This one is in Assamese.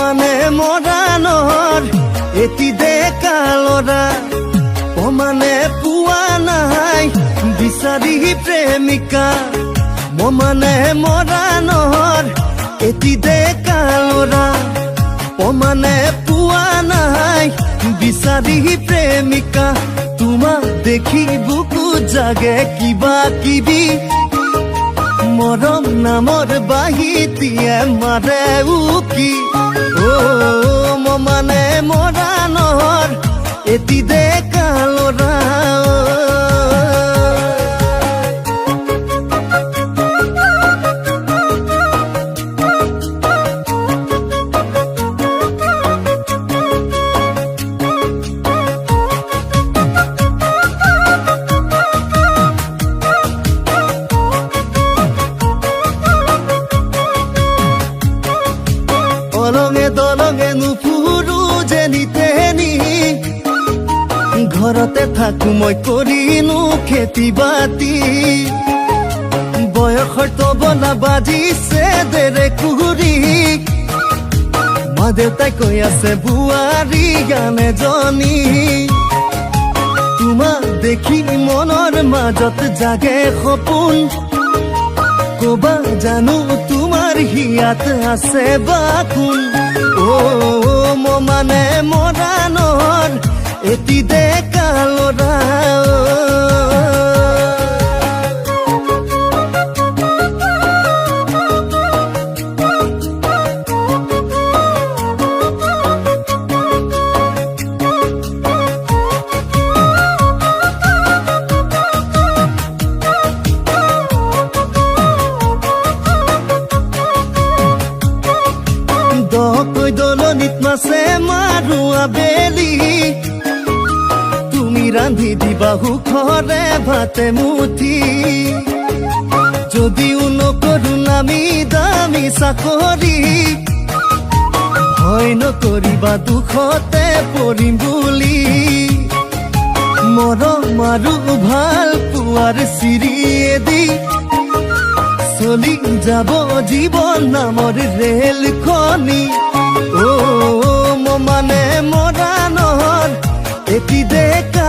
মানে মৰাণৰ এটি ডেকা ল'ৰা মানে পোৱা নাই বিচাৰি প্ৰেমিকা মানে মৰাণৰ এটি ডেকা ল'ৰা মানে পোৱা নাই বিচাৰি প্ৰেমিকা তোমাক দেখি বুকু জাগে কিবা কিবি মৰম নামৰ বাহিতিয়ে মাৰে উকি মানে মৰাণৰ এটি ডেকা ল'ৰা দলঙে দলঙে নুফুৰো যেনিতেনি ঘৰতে থাকো মই কৰিনো খেতি বাতি বয়সৰ তবলা বাজিছে দেৰে কুহুৰি মা দেউতাই কৈ আছে বুৱাৰী গান এজনী তোমাক দেখি মনৰ মাজত জাগে সপোন কবা জানো তোমাৰ হিয়াত আছে বাকুন মানে মৰাণৰ এটি ডেকা ল'ৰা দলনিত মাছে মাৰো আবেলি তুমি ৰান্ধি দিবা সুখৰে ভাতে মুঠি যদিও নকৰো নামি দামী চাকৰি ভয় নকৰিবা দুখতে পৰিম বুলি মৰম আৰু ভাল পোৱাৰ চিৰিয়েদি চলি যাব জীৱন নামৰ ৰেলখনি মানে মৰাণৰ এটি ডেকা